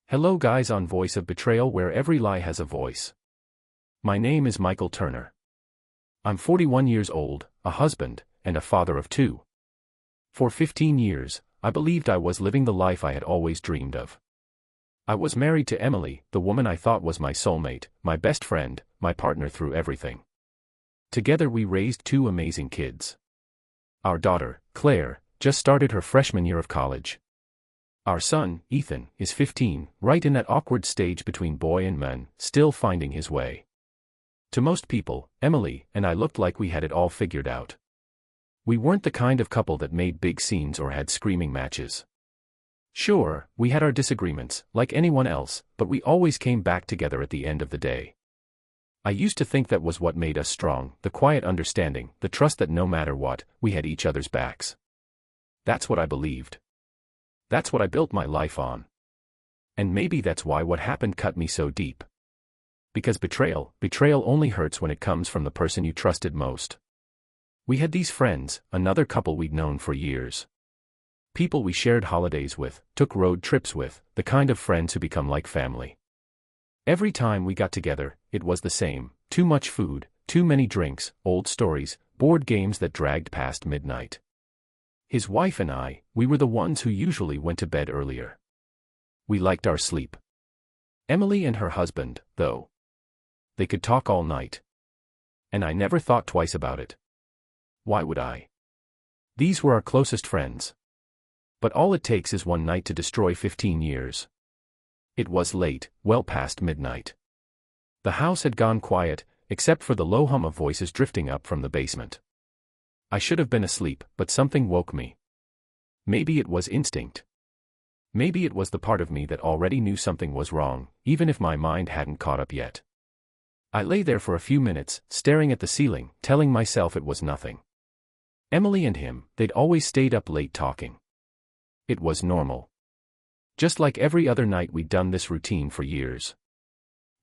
Hello guys, on Voice of Betrayal, where every lie has a voice. My name is Michael Turner. I'm 41 years old, a husband, and a father of two. For 15 years, I believed I was living the life I had always dreamed of. I was married to Emily, the woman I thought was my soulmate, my best friend, my partner through everything. Together we raised two amazing kids. Our daughter, Claire, just started her freshman year of college. Our son, Ethan, is 15, right in that awkward stage between boy and man, still finding his way. To most people, Emily and I looked like we had it all figured out. We weren't the kind of couple that made big scenes or had screaming matches. Sure, we had our disagreements, like anyone else, but we always came back together at the end of the day. I used to think that was what made us strong, the quiet understanding, the trust that no matter what, we had each other's backs. That's what I believed. That's what I built my life on. And maybe that's why what happened cut me so deep. Because betrayal only hurts when it comes from the person you trusted most. We had these friends, another couple we'd known for years. People we shared holidays with, took road trips with, the kind of friends who become like family. Every time we got together, it was the same: too much food, too many drinks, old stories, board games that dragged past midnight. His wife and I, we were the ones who usually went to bed earlier. We liked our sleep. Emily and her husband, though. They could talk all night. And I never thought twice about it. Why would I? These were our closest friends. But all it takes is one night to destroy 15 years. It was late, well past midnight. The house had gone quiet, except for the low hum of voices drifting up from the basement. I should have been asleep, but something woke me. Maybe it was instinct. Maybe it was the part of me that already knew something was wrong, even if my mind hadn't caught up yet. I lay there for a few minutes, staring at the ceiling, telling myself it was nothing. Emily and him, they'd always stayed up late talking. It was normal. Just like every other night we'd done this routine for years.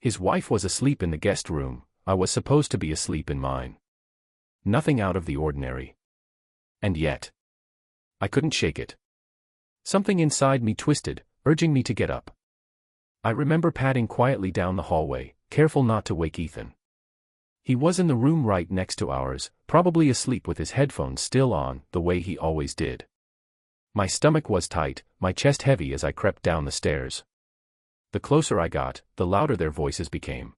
His wife was asleep in the guest room, I was supposed to be asleep in mine. Nothing out of the ordinary. And yet, I couldn't shake it. Something inside me twisted, urging me to get up. I remember padding quietly down the hallway, careful not to wake Ethan. He was in the room right next to ours, probably asleep with his headphones still on, the way he always did. My stomach was tight, my chest heavy as I crept down the stairs. The closer I got, the louder their voices became.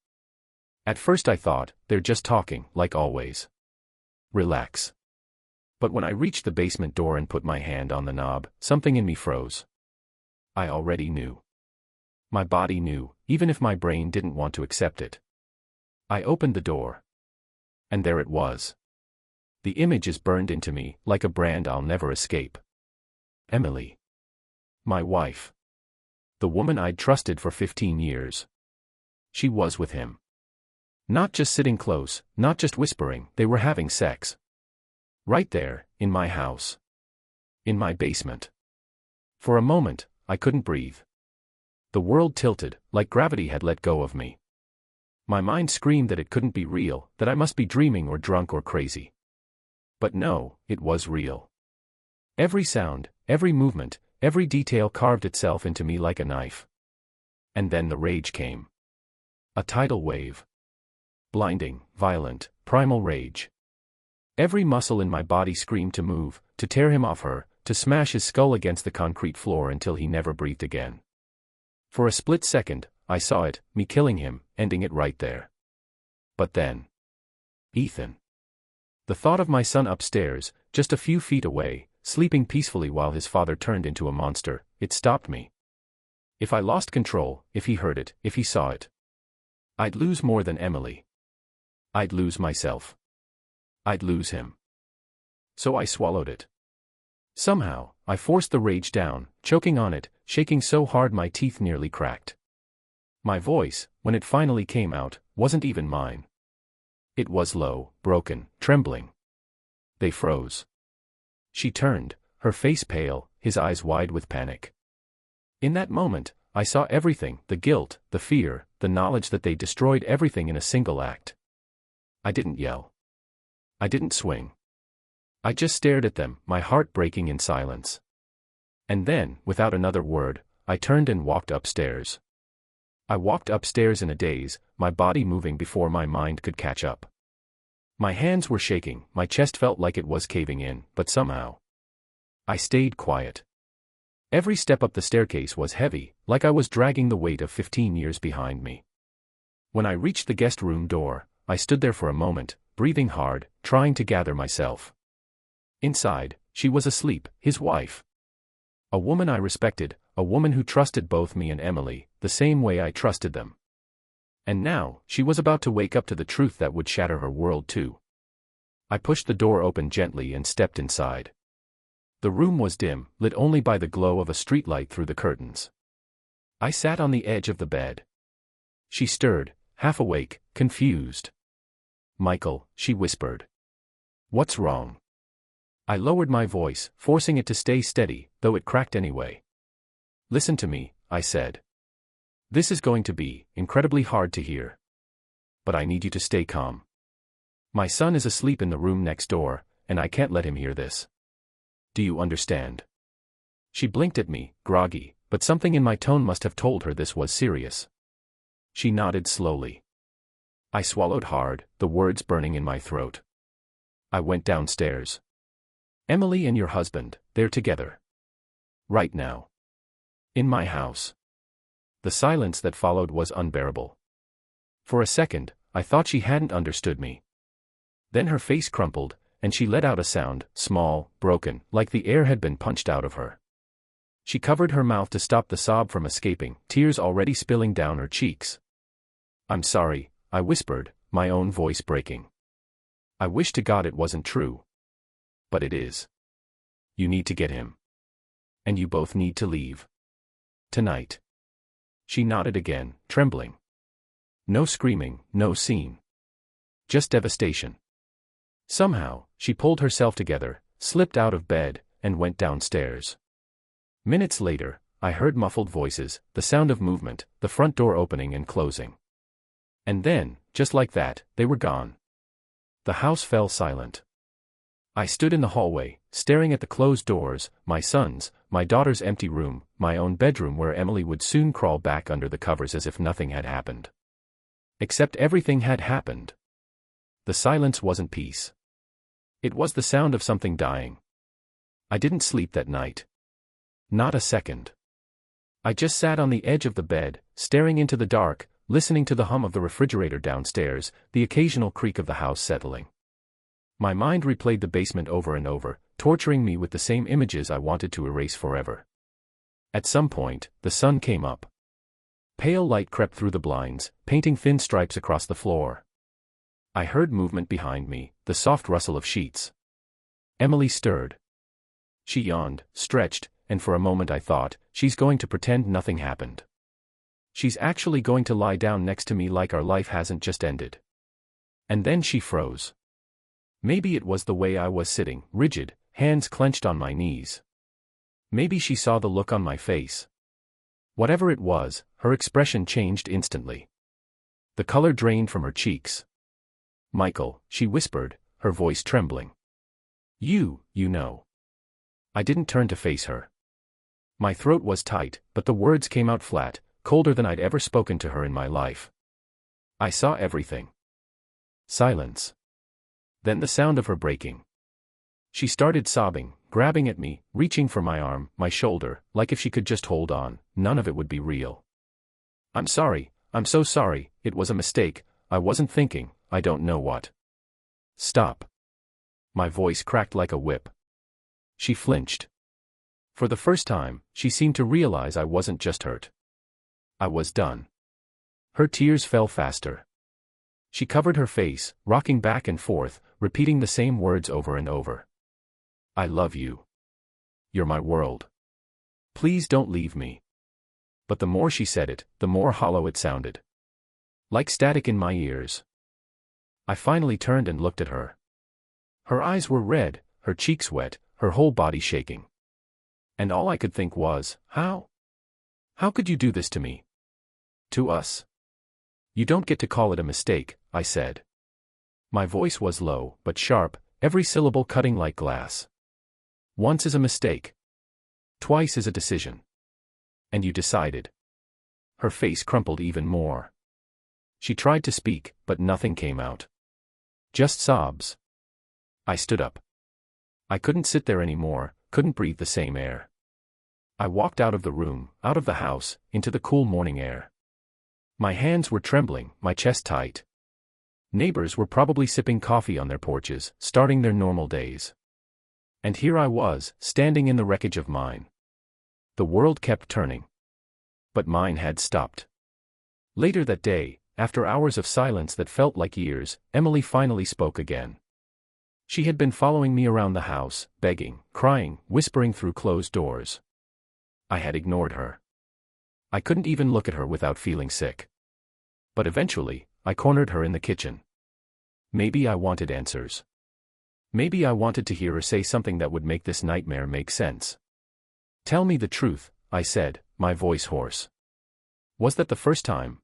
At first I thought, they're just talking, like always. Relax. But when I reached the basement door and put my hand on the knob, something in me froze. I already knew. My body knew, even if my brain didn't want to accept it. I opened the door. And there it was. The image is burned into me, like a brand I'll never escape. Emily. My wife. The woman I'd trusted for 15 years. She was with him. Not just sitting close, not just whispering, they were having sex. Right there, in my house. In my basement. For a moment, I couldn't breathe. The world tilted, like gravity had let go of me. My mind screamed that it couldn't be real, that I must be dreaming or drunk or crazy. But no, it was real. Every sound, every movement, every detail carved itself into me like a knife. And then the rage came. A tidal wave. Blinding, violent, primal rage. Every muscle in my body screamed to move, to tear him off her, to smash his skull against the concrete floor until he never breathed again. For a split second, I saw it, me killing him, ending it right there. But then. Ethan. The thought of my son upstairs, just a few feet away, sleeping peacefully while his father turned into a monster, it stopped me. If I lost control, if he heard it, if he saw it, I'd lose more than Emily. I'd lose myself. I'd lose him. So I swallowed it. Somehow, I forced the rage down, choking on it, shaking so hard my teeth nearly cracked. My voice, when it finally came out, wasn't even mine. It was low, broken, trembling. They froze. She turned, her face pale, his eyes wide with panic. In that moment, I saw everything, the guilt, the fear, the knowledge that they destroyed everything in a single act. I didn't yell. I didn't swing. I just stared at them, my heart breaking in silence. And then, without another word, I turned and walked upstairs. I walked upstairs in a daze, my body moving before my mind could catch up. My hands were shaking, my chest felt like it was caving in, but somehow I stayed quiet. Every step up the staircase was heavy, like I was dragging the weight of 15 years behind me. When I reached the guest room door, I stood there for a moment, breathing hard, trying to gather myself. Inside, she was asleep, his wife. A woman I respected, a woman who trusted both me and Emily, the same way I trusted them. And now, she was about to wake up to the truth that would shatter her world too. I pushed the door open gently and stepped inside. The room was dim, lit only by the glow of a streetlight through the curtains. I sat on the edge of the bed. She stirred, half awake, confused. "Michael," she whispered. "What's wrong?" I lowered my voice, forcing it to stay steady, though it cracked anyway. "Listen to me," I said. "This is going to be incredibly hard to hear. But I need you to stay calm. My son is asleep in the room next door, and I can't let him hear this. Do you understand?" She blinked at me, groggy, but something in my tone must have told her this was serious. She nodded slowly. I swallowed hard, the words burning in my throat. I went downstairs. "Emily and your husband, they're together. Right now. In my house." The silence that followed was unbearable. For a second, I thought she hadn't understood me. Then her face crumpled, and she let out a sound, small, broken, like the air had been punched out of her. She covered her mouth to stop the sob from escaping, tears already spilling down her cheeks. "I'm sorry," I whispered, my own voice breaking. "I wish to God it wasn't true. But it is. You need to get him. And you both need to leave. Tonight." She nodded again, trembling. No screaming, no scene. Just devastation. Somehow, she pulled herself together, slipped out of bed, and went downstairs. Minutes later, I heard muffled voices, the sound of movement, the front door opening and closing. And then, just like that, they were gone. The house fell silent. I stood in the hallway, staring at the closed doors, my son's, my daughter's empty room, my own bedroom where Emily would soon crawl back under the covers as if nothing had happened. Except everything had happened. The silence wasn't peace. It was the sound of something dying. I didn't sleep that night. Not a second. I just sat on the edge of the bed, staring into the dark, listening to the hum of the refrigerator downstairs, the occasional creak of the house settling. My mind replayed the basement over and over, torturing me with the same images I wanted to erase forever. At some point, the sun came up. Pale light crept through the blinds, painting thin stripes across the floor. I heard movement behind me, the soft rustle of sheets. Emily stirred. She yawned, stretched, and for a moment I thought, she's going to pretend nothing happened. She's actually going to lie down next to me like our life hasn't just ended. And then she froze. Maybe it was the way I was sitting, rigid, hands clenched on my knees. Maybe she saw the look on my face. Whatever it was, her expression changed instantly. The color drained from her cheeks. "Michael," she whispered, her voice trembling. You know." I didn't turn to face her. My throat was tight, but the words came out flat, colder than I'd ever spoken to her in my life. I saw everything. Silence. Then the sound of her breaking. She started sobbing, grabbing at me, reaching for my arm, my shoulder, like if she could just hold on, none of it would be real. "I'm sorry, I'm so sorry, it was a mistake, I wasn't thinking, I don't know what." "Stop." My voice cracked like a whip. She flinched. For the first time, she seemed to realize I wasn't just hurt. I was done. Her tears fell faster. She covered her face, rocking back and forth, repeating the same words over and over. "I love you. You're my world. Please don't leave me." But the more she said it, the more hollow it sounded. Like static in my ears. I finally turned and looked at her. Her eyes were red, her cheeks wet, her whole body shaking. And all I could think was, how? How could you do this to me? To us? "You don't get to call it a mistake," I said. My voice was low, but sharp, every syllable cutting like glass. "Once is a mistake. Twice is a decision. And you decided. Her face crumpled even more. She tried to speak, but nothing came out. Just sobs. I stood up. I couldn't sit there anymore, couldn't breathe the same air. I walked out of the room, out of the house, into the cool morning air. My hands were trembling, my chest tight. Neighbors were probably sipping coffee on their porches, starting their normal days. And here I was, standing in the wreckage of mine. The world kept turning. But mine had stopped. Later that day, after hours of silence that felt like years, Emily finally spoke again. She had been following me around the house, begging, crying, whispering through closed doors. I had ignored her. I couldn't even look at her without feeling sick. But eventually, I cornered her in the kitchen. Maybe I wanted answers. Maybe I wanted to hear her say something that would make this nightmare make sense. "Tell me the truth," I said, my voice hoarse. Was that the first time?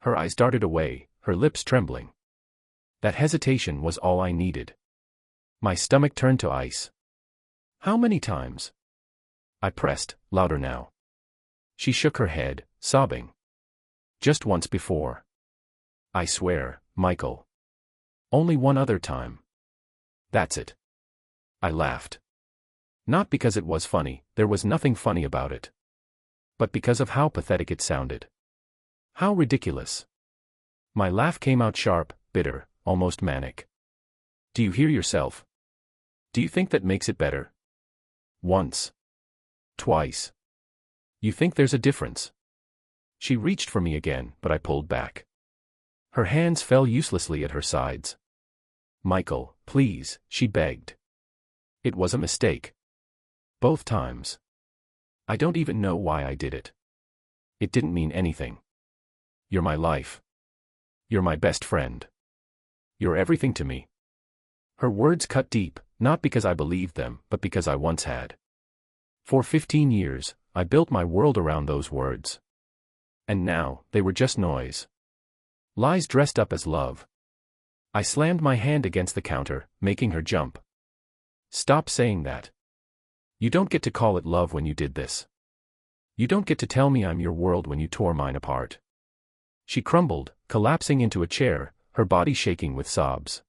Her eyes darted away, her lips trembling. That hesitation was all I needed. My stomach turned to ice. "How many times?" I pressed, louder now. She shook her head, sobbing. "Just once before." "I swear, Michael. Only one other time." "That's it." I laughed. Not because it was funny, there was nothing funny about it. But because of how pathetic it sounded. How ridiculous. My laugh came out sharp, bitter, almost manic. "Do you hear yourself? Do you think that makes it better? Once. Twice. You think there's a difference?" She reached for me again, but I pulled back. Her hands fell uselessly at her sides. "Michael, please," she begged. "It was a mistake. Both times. I don't even know why I did it. It didn't mean anything. You're my life. You're my best friend. You're everything to me." Her words cut deep, not because I believed them, but because I once had. For 15 years, I built my world around those words. And now, they were just noise. Lies dressed up as love. I slammed my hand against the counter, making her jump. "Stop saying that. You don't get to call it love when you did this. You don't get to tell me I'm your world when you tore mine apart." She crumbled, collapsing into a chair, her body shaking with sobs.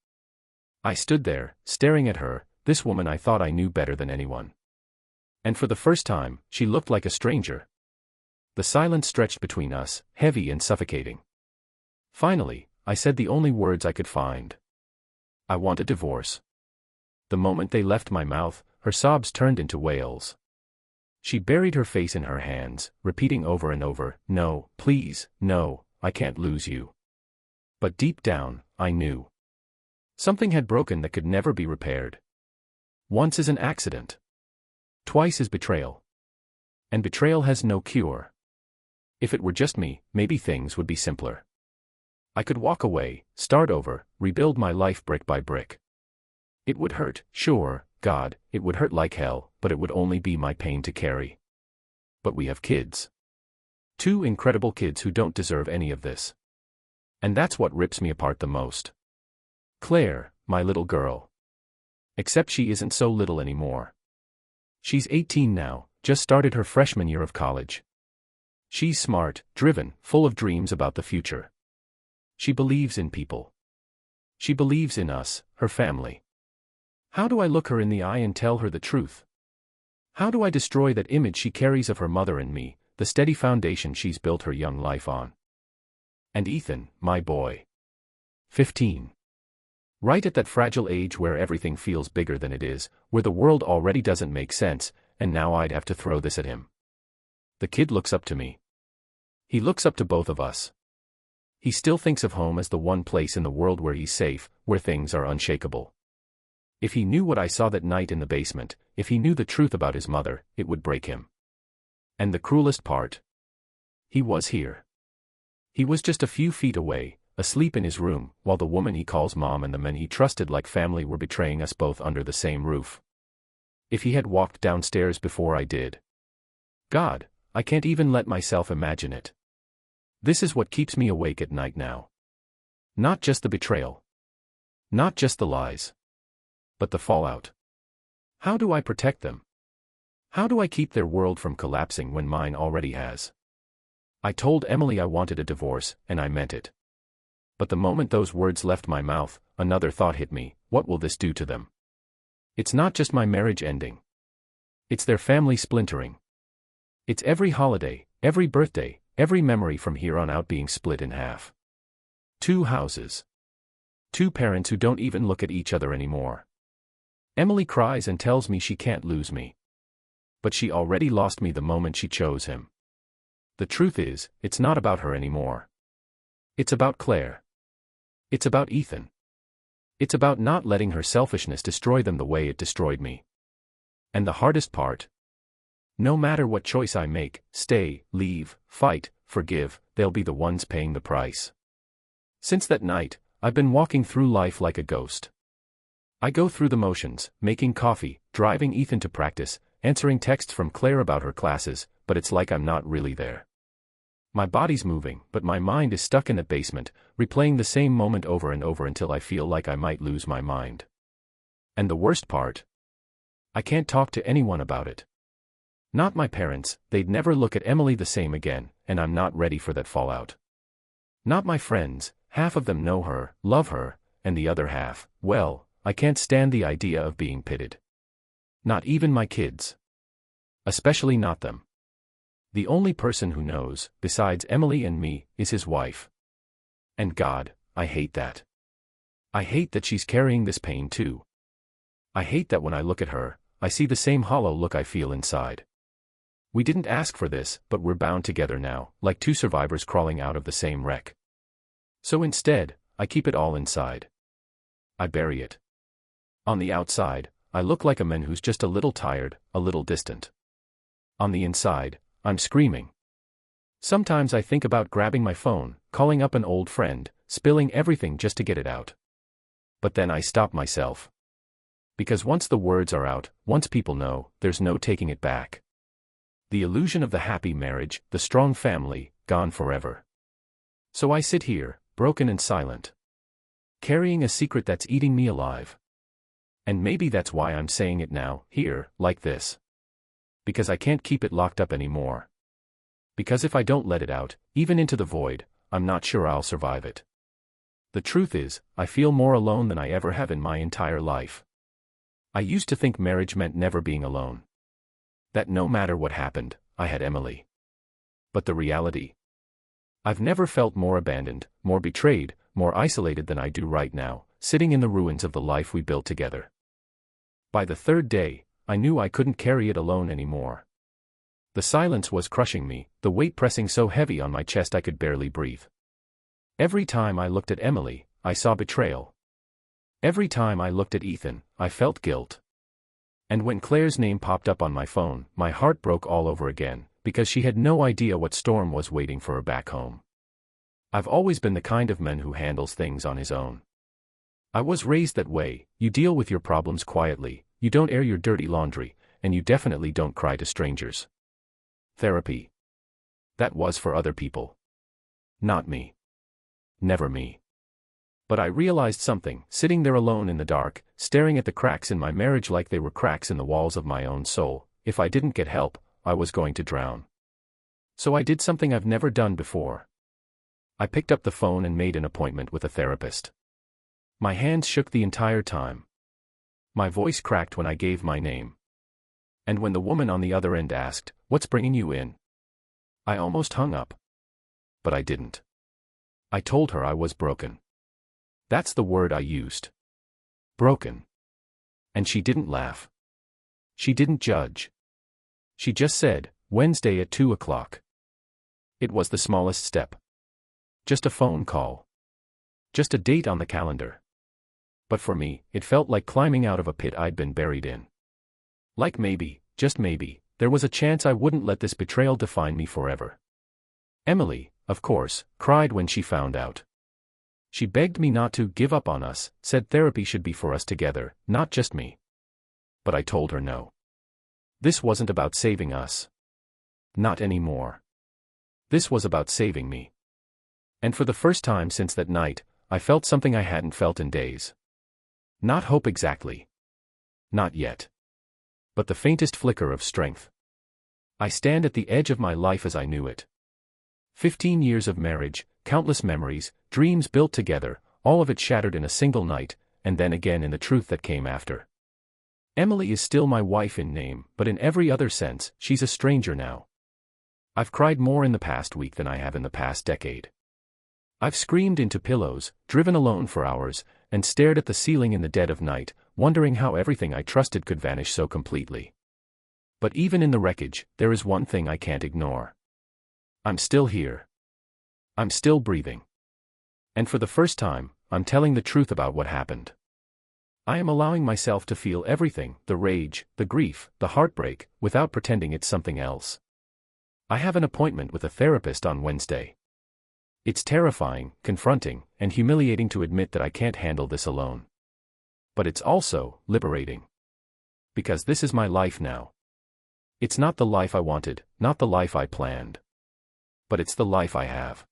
I stood there, staring at her, this woman I thought I knew better than anyone. And for the first time, she looked like a stranger. The silence stretched between us, heavy and suffocating. Finally, I said the only words I could find. "I want a divorce." The moment they left my mouth, her sobs turned into wails. She buried her face in her hands, repeating over and over, "No, please, no, I can't lose you." But deep down, I knew. Something had broken that could never be repaired. Once is an accident. Twice is betrayal. And betrayal has no cure. If it were just me, maybe things would be simpler. I could walk away, start over, rebuild my life brick by brick. It would hurt, sure, God, it would hurt like hell, but it would only be my pain to carry. But we have kids. 2 incredible kids who don't deserve any of this. And that's what rips me apart the most. Claire, my little girl. Except she isn't so little anymore. She's 18 now, just started her freshman year of college. She's smart, driven, full of dreams about the future. She believes in people. She believes in us, her family. How do I look her in the eye and tell her the truth? How do I destroy that image she carries of her mother and me, the steady foundation she's built her young life on? And Ethan, my boy. 15. Right at that fragile age where everything feels bigger than it is, where the world already doesn't make sense, and now I'd have to throw this at him. The kid looks up to me. He looks up to both of us. He still thinks of home as the one place in the world where he's safe, where things are unshakable. If he knew what I saw that night in the basement, if he knew the truth about his mother, it would break him. And the cruelest part? He was here. He was just a few feet away, asleep in his room, while the woman he calls mom and the men he trusted like family were betraying us both under the same roof. If he had walked downstairs before I did. God, I can't even let myself imagine it. This is what keeps me awake at night now. Not just the betrayal. Not just the lies. But the fallout. How do I protect them? How do I keep their world from collapsing when mine already has? I told Emily I wanted a divorce, and I meant it. But the moment those words left my mouth, another thought hit me: what will this do to them? It's not just my marriage ending. It's their family splintering. It's every holiday, every birthday, every memory from here on out being split in half. 2 houses. 2 parents who don't even look at each other anymore. Emily cries and tells me she can't lose me. But she already lost me the moment she chose him. The truth is, it's not about her anymore. It's about Claire. It's about Ethan. It's about not letting her selfishness destroy them the way it destroyed me. And the hardest part? No matter what choice I make, stay, leave, fight, forgive, they'll be the ones paying the price. Since that night, I've been walking through life like a ghost. I go through the motions, making coffee, driving Ethan to practice, answering texts from Claire about her classes, but it's like I'm not really there. My body's moving, but my mind is stuck in the basement, replaying the same moment over and over until I feel like I might lose my mind. And the worst part? I can't talk to anyone about it. Not my parents, they'd never look at Emily the same again, and I'm not ready for that fallout. Not my friends, half of them know her, love her, and the other half, well, I can't stand the idea of being pitted. Not even my kids. Especially not them. The only person who knows, besides Emily and me, is his wife. And God, I hate that. I hate that she's carrying this pain too. I hate that when I look at her, I see the same hollow look I feel inside. We didn't ask for this, but we're bound together now, like 2 survivors crawling out of the same wreck. So instead, I keep it all inside. I bury it. On the outside, I look like a man who's just a little tired, a little distant. On the inside, I'm screaming. Sometimes I think about grabbing my phone, calling up an old friend, spilling everything just to get it out. But then I stop myself. Because once the words are out, once people know, there's no taking it back. The illusion of the happy marriage, the strong family, gone forever. So I sit here, broken and silent. Carrying a secret that's eating me alive. And maybe that's why I'm saying it now, here, like this. Because I can't keep it locked up anymore. Because if I don't let it out, even into the void, I'm not sure I'll survive it. The truth is, I feel more alone than I ever have in my entire life. I used to think marriage meant never being alone. That no matter what happened, I had Emily. But the reality? I've never felt more abandoned, more betrayed, more isolated than I do right now, sitting in the ruins of the life we built together. By the 3rd day, I knew I couldn't carry it alone anymore. The silence was crushing me, the weight pressing so heavy on my chest I could barely breathe. Every time I looked at Emily, I saw betrayal. Every time I looked at Ethan, I felt guilt. And when Claire's name popped up on my phone, my heart broke all over again, because she had no idea what storm was waiting for her back home. I've always been the kind of man who handles things on his own. I was raised that way: you deal with your problems quietly, you don't air your dirty laundry, and you definitely don't cry to strangers. Therapy. That was for other people. Not me. Never me. But I realized something, sitting there alone in the dark, staring at the cracks in my marriage like they were cracks in the walls of my own soul. If I didn't get help, I was going to drown. So I did something I've never done before. I picked up the phone and made an appointment with a therapist. My hands shook the entire time. My voice cracked when I gave my name. And when the woman on the other end asked, "What's bringing you in?" I almost hung up. But I didn't. I told her I was broken. That's the word I used. Broken. And she didn't laugh. She didn't judge. She just said, "Wednesday at 2 o'clock. It was the smallest step. Just a phone call. Just a date on the calendar. But for me, it felt like climbing out of a pit I'd been buried in. Like maybe, just maybe, there was a chance I wouldn't let this betrayal define me forever. Emily, of course, cried when she found out. She begged me not to give up on us, said therapy should be for us together, not just me. But I told her no. This wasn't about saving us. Not anymore. This was about saving me. And for the first time since that night, I felt something I hadn't felt in days. Not hope exactly. Not yet. but the faintest flicker of strength. I stand at the edge of my life as I knew it. 15 years of marriage, countless memories, dreams built together, all of it shattered in a single night, and then again in the truth that came after. Emily is still my wife in name, but in every other sense, she's a stranger now. I've cried more in the past week than I have in the past decade. I've screamed into pillows, driven alone for hours, and stared at the ceiling in the dead of night, wondering how everything I trusted could vanish so completely. But even in the wreckage, there is one thing I can't ignore. I'm still here. I'm still breathing. And for the first time, I'm telling the truth about what happened. I am allowing myself to feel everything, the rage, the grief, the heartbreak, without pretending it's something else. I have an appointment with a therapist on Wednesday. It's terrifying, confronting, and humiliating to admit that I can't handle this alone. But it's also liberating. Because this is my life now. It's not the life I wanted, not the life I planned. But it's the life I have.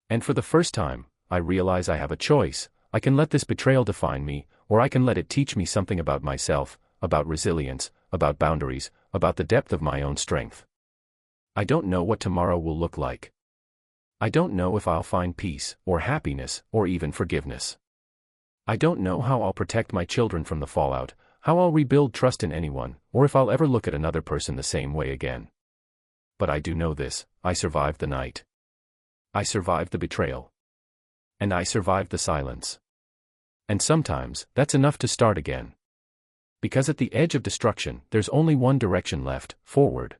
And for the first time, I realize I have a choice. I can let this betrayal define me, or I can let it teach me something about myself, about resilience, about boundaries, about the depth of my own strength. I don't know what tomorrow will look like. I don't know if I'll find peace, or happiness, or even forgiveness. I don't know how I'll protect my children from the fallout, how I'll rebuild trust in anyone, or if I'll ever look at another person the same way again. But I do know this: I survived the night. I survived the betrayal. And I survived the silence. And sometimes, that's enough to start again. Because at the edge of destruction, there's only one direction left: forward.